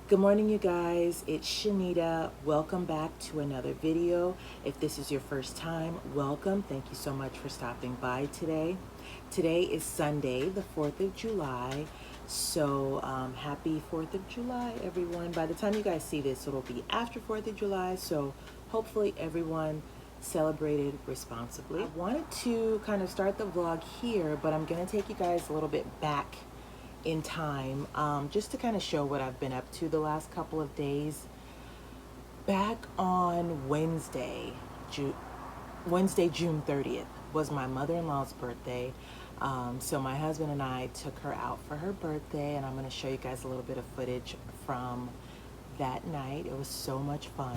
Good morning, you guys. It's Shenita. Welcome back to another video. If this is your first time, welcome. Thank you so much for stopping by today. Today is Sunday, the 4th of July. So happy 4th of July, everyone. By the time you guys see this, it'll be after 4th of July. So hopefully everyone celebrated responsibly. I wanted to kind of start the vlog here, but I'm going to take you guys a little bit back in time, just to kind of show what I've been up to the last couple of days. Back on Wednesday, June 30th was my mother-in-law's birthday. So my husband and I took her out for her birthday, and I'm going to show you guys a little bit of footage from that night. It was so much fun.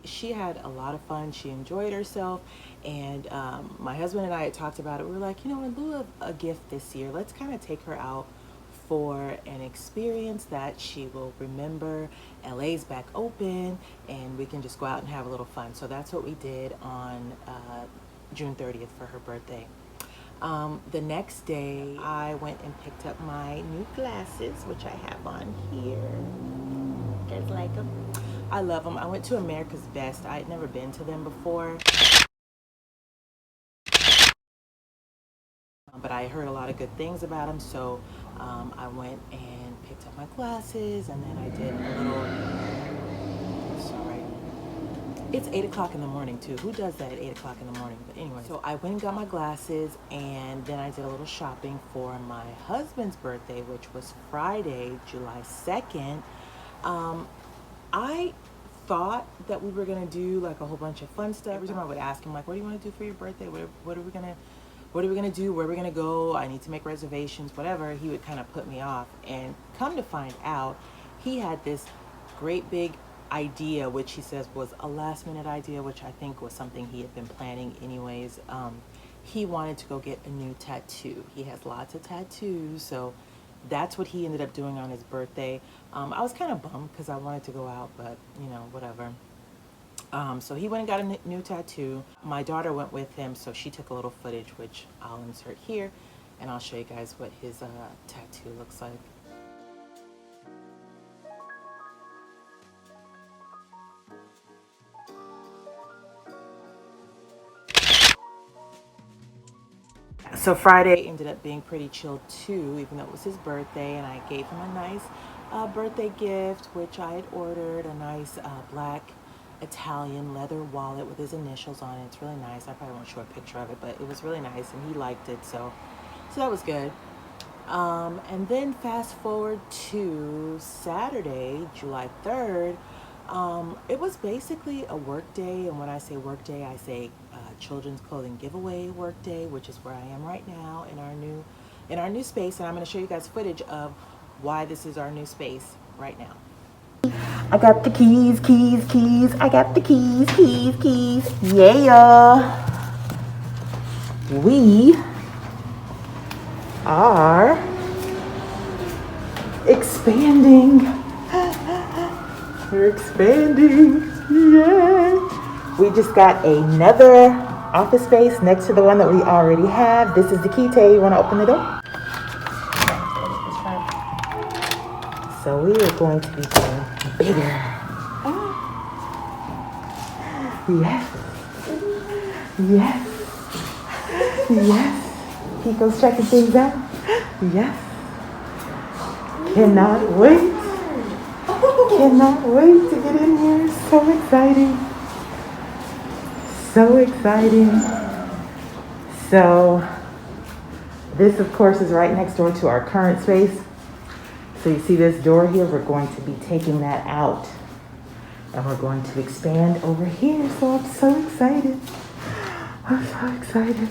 She had a lot of fun. She enjoyed herself, and my husband and I had talked about it. We were like, you know, in lieu of a gift this year, let's kind of take her out for an experience that she will remember. LA's back open, and we can just go out and have a little fun. So that's what we did on June 30th for her birthday. The next day, I went and picked up my new glasses, which I have on here. You guys like them? I love them. I went to America's Best. I had never been to them before, but I heard a lot of good things about them. So I went and picked up my glasses, and then I did a little, sorry, it's 8 o'clock in the morning too. Who does that at 8 o'clock in the morning? But anyway, so I went and got my glasses, and then I did a little shopping for my husband's birthday, which was Friday, July 2nd. I thought that we were gonna do like a whole bunch of fun stuff. Every time I would ask him, like, what do you want to do for your birthday? What are we gonna do? Where are we gonna go? I need to make reservations, whatever. He would kind of put me off, and come to find out, he had this great big idea, which he says was a last minute idea, which I think was something he had been planning anyways. He wanted to go get a new tattoo. He has lots of tattoos, so that's what he ended up doing on his birthday. I was kind of bummed because I wanted to go out, but you know, whatever. So he went and got a new tattoo. My daughter went with him, so she took a little footage, which I'll insert here, and I'll show you guys what his tattoo looks like. So Friday ended up being pretty chill too, even though it was his birthday, and I gave him a nice birthday gift, which I had ordered, a nice black Italian leather wallet with his initials on it. It's really nice. I probably won't show a picture of it, but it was really nice, and he liked it, so that was good. And then fast forward to Saturday, July 3rd. It was basically a work day, and when I say work day, I say children's clothing giveaway work day, which is where I am right now in our new space, and I'm going to show you guys footage of why this is our new space right now. I got the keys. I got the keys. Yeah. We are expanding. We're expanding. Yeah. We just got another office space next to the one that we already have. This is the key, Tay. You want to open the door? So we are going to be going bigger. Yes. Pico's checking things out. Yes. Cannot wait. Cannot wait to get in here. So exciting. So exciting. So this, of course, is right next door to our current space. So you see this door here, we're going to be taking that out. And we're going to expand over here. So I'm so excited. I'm so excited.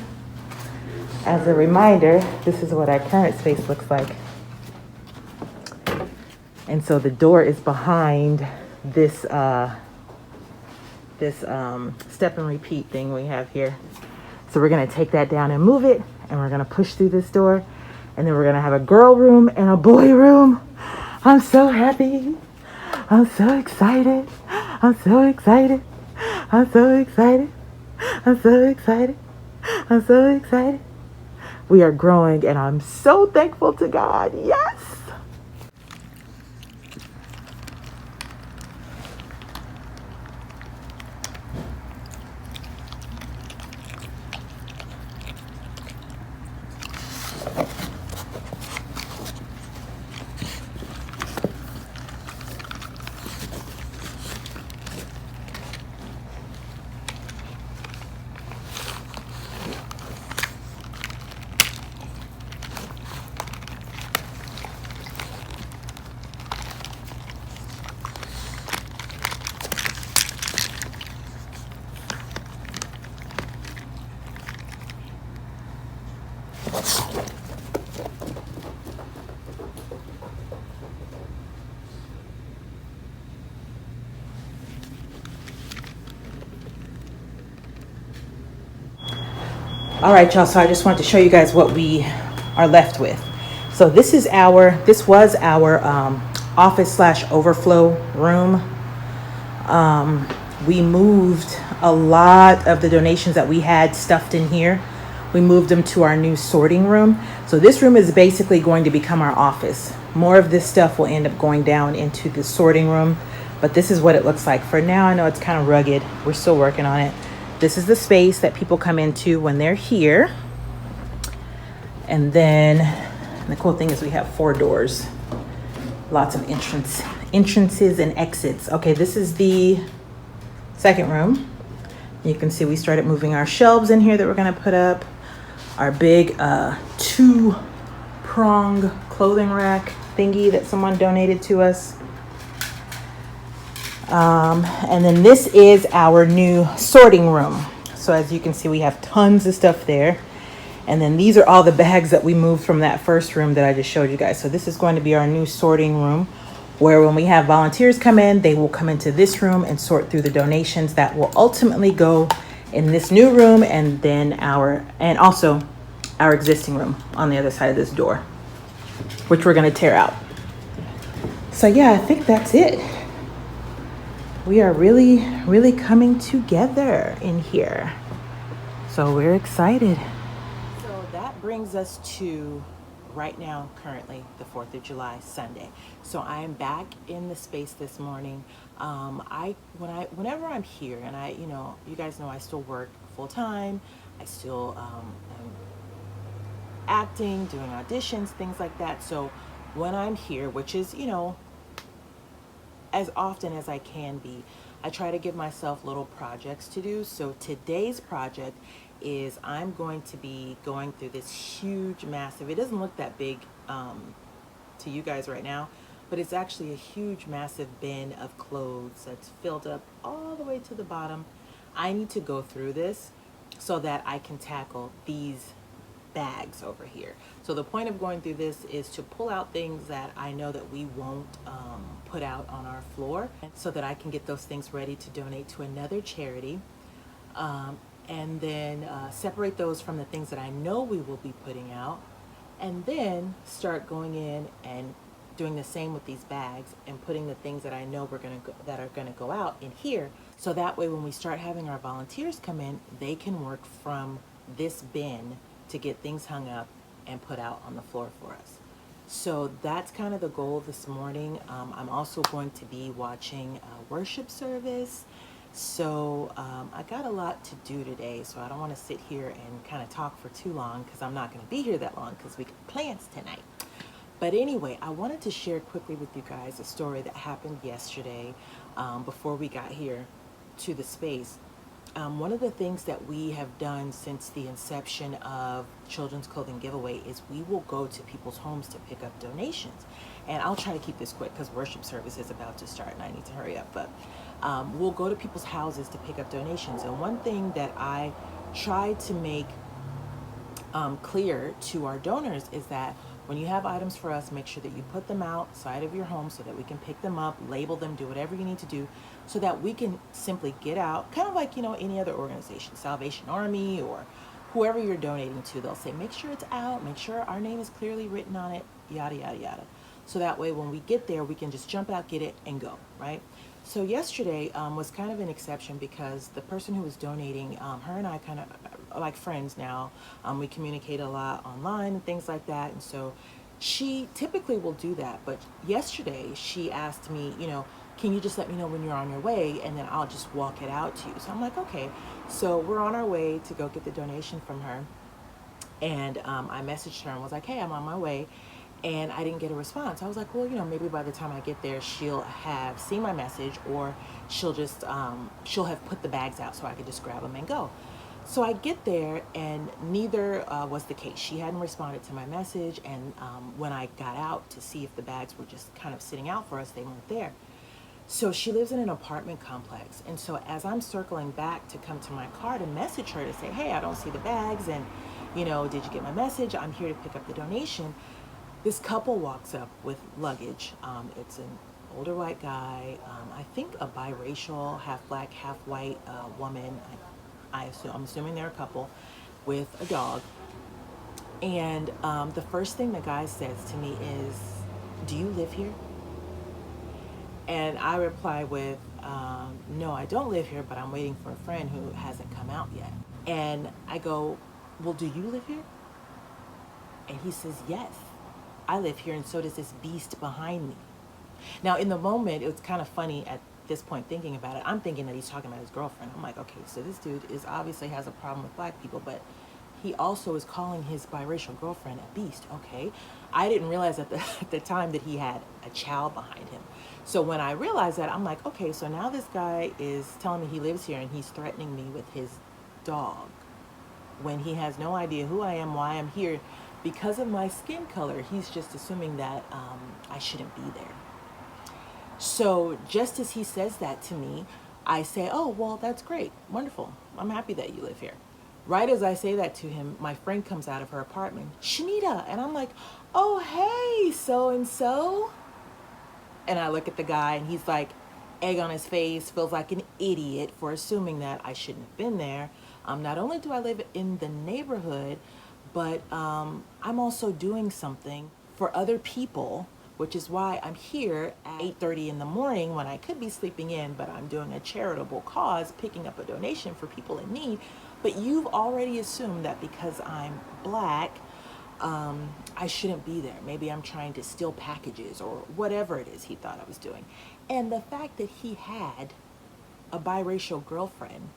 As a reminder, this is what our current space looks like. And so the door is behind this step and repeat thing we have here. So we're gonna take that down and move it, and we're gonna push through this door, and then we're gonna have a girl room and a boy room. I'm so happy. I'm so excited. I'm so excited. I'm so excited. I'm so excited. I'm so excited. We are growing, and I'm so thankful to God. Yes. All right, y'all, so I just wanted to show you guys what we are left with. So this was our office slash overflow room. We moved a lot of the donations that we had stuffed in here. We moved them to our new sorting room. So this room is basically going to become our office. More of this stuff will end up going down into the sorting room, but this is what it looks like. For now, I know it's kind of rugged. We're still working on it. This is the space that people come into when they're here. And then the cool thing is we have 4 doors. Lots of entrances and exits. Okay, this is the second room. You can see we started moving our shelves in here that we're gonna put up. Our big 2-prong clothing rack thingy that someone donated to us. And then this is our new sorting room. So as you can see, we have tons of stuff there. And then these are all the bags that we moved from that first room that I just showed you guys. So this is going to be our new sorting room, where when we have volunteers come in, they will come into this room and sort through the donations that will ultimately go in this new room, and then also our existing room on the other side of this door, which we're going to tear out. So yeah, I think that's it. We are really, really coming together in here. So we're excited. So that brings us to right now, currently the 4th of July, Sunday. So I am back in the space this morning. Whenever I'm here, and you guys know I still work full time. I still am acting, doing auditions, things like that. So when I'm here, which is, as often as I can be, I try to give myself little projects to do. So today's project is I'm going to be going through this huge, massive, it doesn't look that big to you guys right now, but it's actually a huge, massive bin of clothes that's filled up all the way to the bottom. I need to go through this so that I can tackle these bags over here. So the point of going through this is to pull out things that I know that we won't put out on our floor, so that I can get those things ready to donate to another charity, and then separate those from the things that I know we will be putting out, and then start going in and doing the same with these bags and putting the things that I know that are gonna go out in here, so that way when we start having our volunteers come in, they can work from this bin to get things hung up and put out on the floor for us. So that's kind of the goal this morning. I'm also going to be watching a worship service. So I got a lot to do today, so I don't want to sit here and kind of talk for too long, because I'm not going to be here that long because we got plans tonight. But anyway, I wanted to share quickly with you guys a story that happened yesterday before we got here to the space. One of the things that we have done since the inception of Children's Clothing Giveaway is we will go to people's homes to pick up donations. And I'll try to keep this quick because worship service is about to start and I need to hurry up. But we'll go to people's houses to pick up donations. And one thing that I try to make clear to our donors is that when you have items for us, make sure that you put them outside of your home so that we can pick them up, label them, do whatever you need to do so that we can simply get out, kind of like, any other organization, Salvation Army or whoever you're donating to. They'll say, make sure it's out, make sure our name is clearly written on it, yada, yada, yada. So that way when we get there, we can just jump out, get it, and go, right? So yesterday was kind of an exception because the person who was donating, her and I kind of like friends now. We communicate a lot online and things like that. And so she typically will do that. But yesterday she asked me, can you just let me know when you're on your way and then I'll just walk it out to you. So I'm like, okay. So we're on our way to go get the donation from her. And I messaged her and was like, hey, I'm on my way. And I didn't get a response. I was like, well, maybe by the time I get there, she'll have seen my message or she'll just, she'll have put the bags out so I could just grab them and go. So I get there and neither was the case. She hadn't responded to my message. And when I got out to see if the bags were just kind of sitting out for us, they weren't there. So she lives in an apartment complex. And so as I'm circling back to come to my car to message her to say, hey, I don't see the bags. And, did you get my message? I'm here to pick up the donation. This couple walks up with luggage. It's an older white guy, I think a biracial, half black, half white woman. I'm assuming they're a couple with a dog. And the first thing the guy says to me is, do you live here? And I reply with, no, I don't live here, but I'm waiting for a friend who hasn't come out yet. And I go, well, do you live here? And he says, yes, I live here, and so does this beast behind me. Now, in the moment, it was kind of funny at this point thinking about it. I'm thinking that he's talking about his girlfriend. I'm like, okay, so this dude is obviously has a problem with black people, but he also is calling his biracial girlfriend a beast. Okay, I didn't realize at the time that he had a child behind him. So when I realized that, I'm like, okay, so now this guy is telling me he lives here and he's threatening me with his dog when he has no idea who I am, why I'm here. Because of my skin color, he's just assuming that I shouldn't be there. So just as he says that to me, I say, oh, well, that's great. Wonderful. I'm happy that you live here. Right as I say that to him, my friend comes out of her apartment, Shenita. And I'm like, oh, hey, so-and-so. And I look at the guy and he's like, egg on his face, feels like an idiot for assuming that I shouldn't have been there. Not only do I live in the neighborhood, but I'm also doing something for other people, which is why I'm here at 8:30 in the morning when I could be sleeping in, but I'm doing a charitable cause, picking up a donation for people in need. But you've already assumed that because I'm black, I shouldn't be there. Maybe I'm trying to steal packages or whatever it is he thought I was doing. And the fact that he had a biracial girlfriend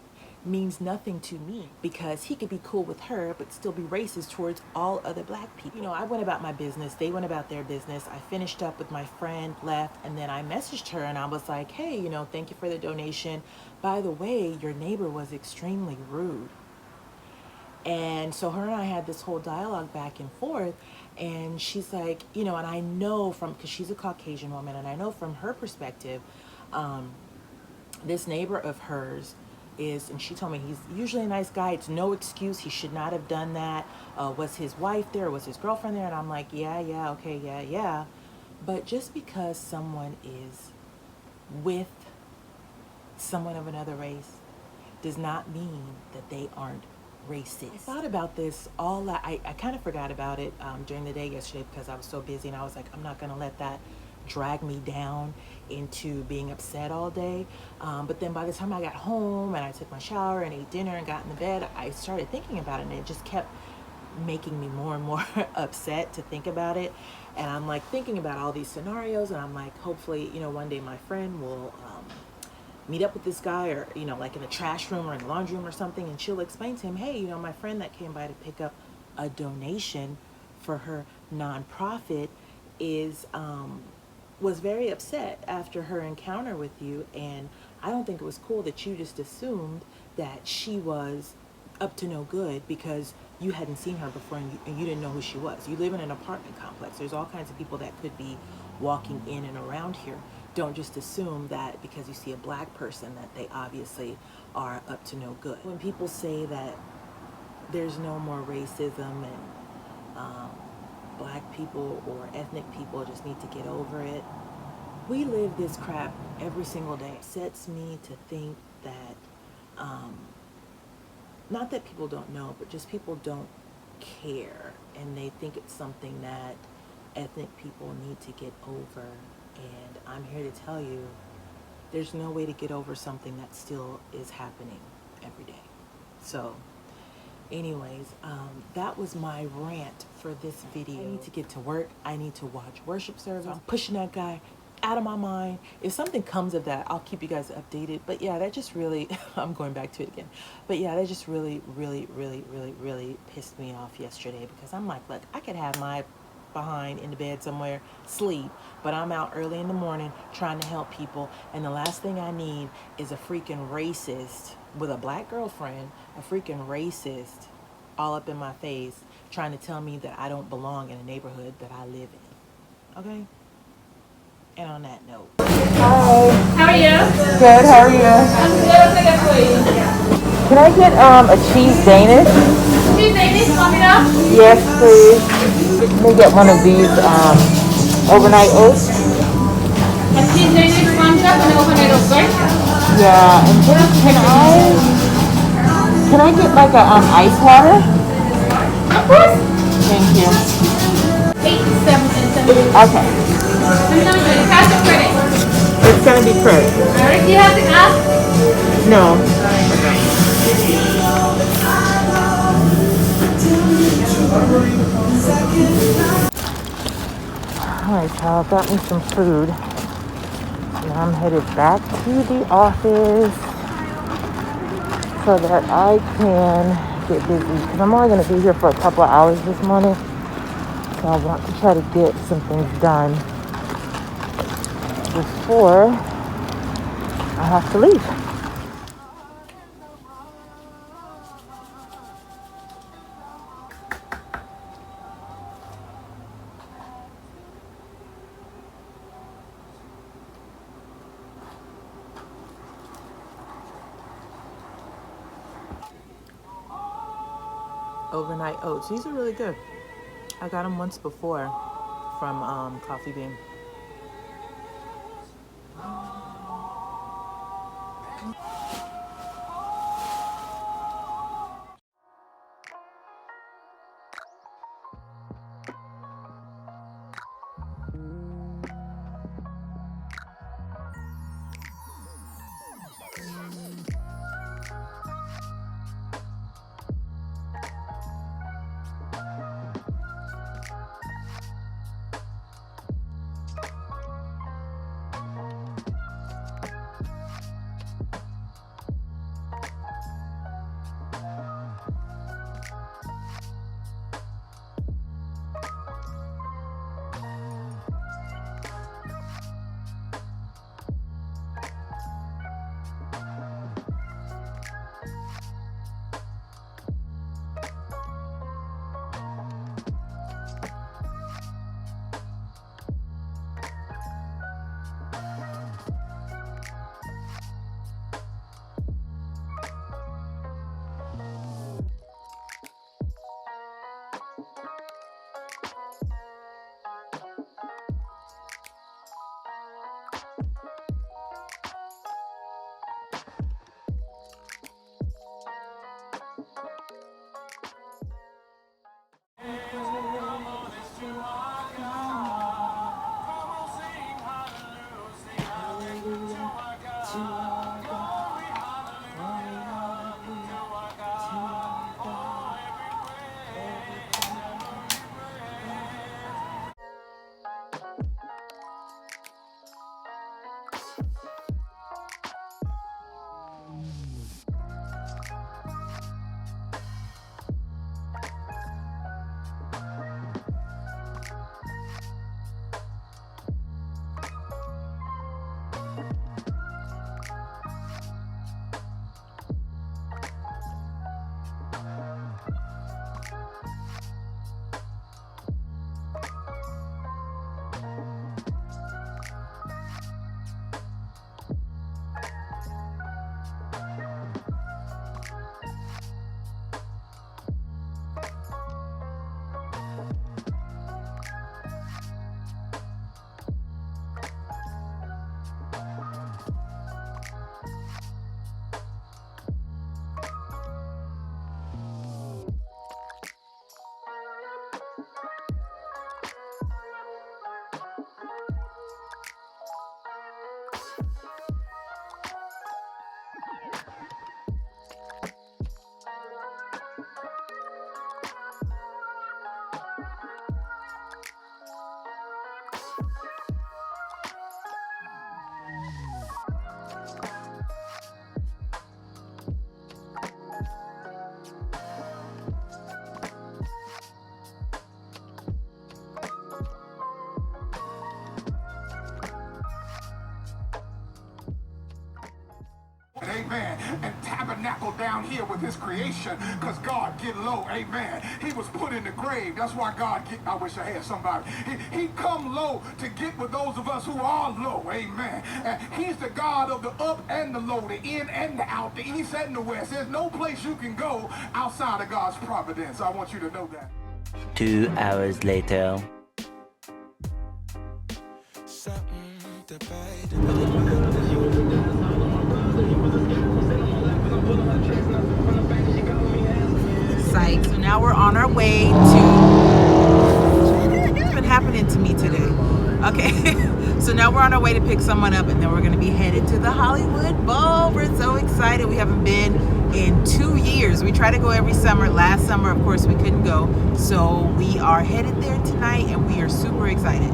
means nothing to me because he could be cool with her but still be racist towards all other black people. I went about my business, they went about their business. I finished up with my friend, left, and then I messaged her and I was like, hey, thank you for the donation. By the way, your neighbor was extremely rude. And so her and I had this whole dialogue back and forth, and she's like, and I know because she's a Caucasian woman, and I know from her perspective, this neighbor of hers and she told me he's usually a nice guy. It's no excuse. He should not have done that. Was his wife there? Was his girlfriend there? And I'm like, yeah, okay, yeah. But just because someone is with someone of another race does not mean that they aren't racist. I thought about this I kind of forgot about it during the day yesterday because I was so busy, and I was like, I'm not going to let that drag me down into being upset all day. But then by the time I got home and I took my shower and ate dinner and got in the bed, I started thinking about it, and it just kept making me more and more upset to think about it. And I'm like thinking about all these scenarios, and I'm like, hopefully, one day my friend will meet up with this guy, or like in the trash room or in the laundry room or something, and she'll explain to him, hey, my friend that came by to pick up a donation for her nonprofit was very upset after her encounter with you, and I don't think it was cool that you just assumed that she was up to no good because you hadn't seen her before and you didn't know who she was. You live in an apartment complex. There's all kinds of people that could be walking in and around here. Don't just assume that because you see a black person that they obviously are up to no good. When people say that there's no more racism and black people or ethnic people just need to get over it, we live this crap every single day. It sets me to think that not that people don't know, but just people don't care, and they think it's something that ethnic people need to get over. And I'm here to tell you, there's no way to get over something that still is happening every day. So anyways, that was my rant for this video. I need to get to work. I need to watch worship service. I'm pushing that guy out of my mind. If something comes of that, I'll keep you guys updated. But yeah, that just really, I'm going back to it again. But yeah, that just really pissed me off yesterday, because I'm like, look, I could have my behind in the bed somewhere, sleep, but I'm out early in the morning trying to help people, and the last thing I need is a freaking racist with a black girlfriend, a freaking racist all up in my face trying to tell me that I don't belong in a neighborhood that I live in. Okay? And on that note. Hi. How are you? Good, how are you? I'm good. I'll take it for you. Can I get a cheese Danish? Cheese Danish, want me to? Yes, please. Let me get one of these overnight oats. A cheese Danish, one cup, and overnight oats, right? Yeah, and then can I get like a ice water? Of course. Thank you. 8 7 Okay. Let me know when you're ready. Cash or credit? It's gonna be credit. Alright, do you have the app? No. Alright, so I got me some food. And I'm headed back to the office so that I can get busy. Because I'm only going to be here for a couple of hours this morning. So I want to try to get some things done before I have to leave. Overnight oats. These are really good. I got them once before from Coffee Bean. amen, and tabernacle down here with his creation, because God get low, amen. He was put in the grave. That's why God get, I wish I had somebody. He come low to get with those of us who are low, amen. And he's the God of the up and the low, the in and the out, the east and the west. There's no place you can go outside of God's providence. I want you to know that. 2 hours later. Psych. So now we're on our way to... What's been happening to me today? Okay. So now we're on our way to pick someone up, and then we're going to be headed to the Hollywood Bowl. We're so excited. We haven't been in 2 years. We try to go every summer. Last summer, of course, we couldn't go. So we are headed there tonight, and we are super excited.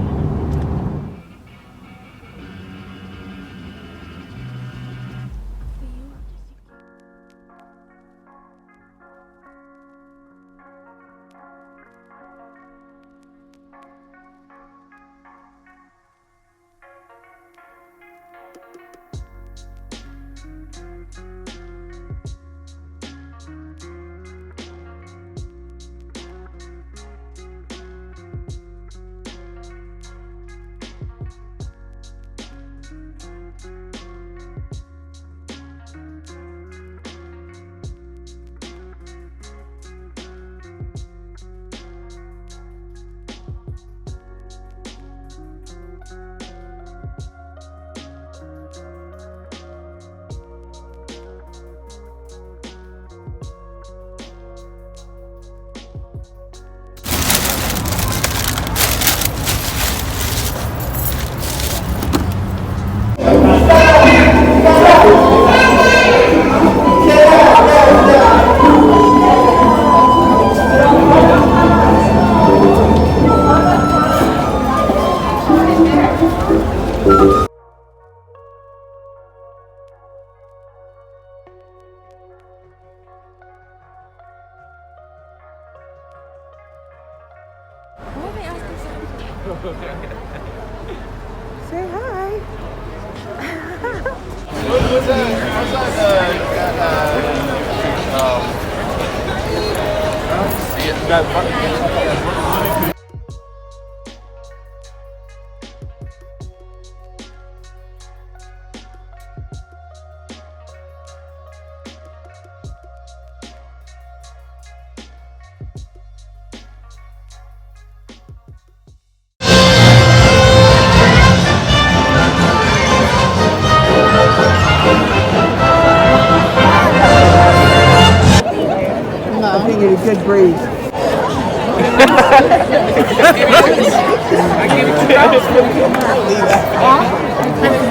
Say hi. What's that? I think it's a good breeze.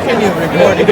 Continue recording.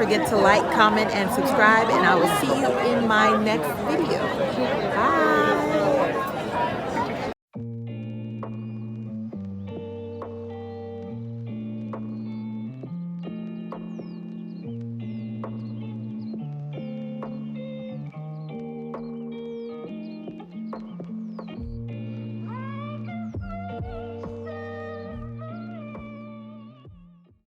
forget to like, comment, and subscribe, and I will see you in my next video.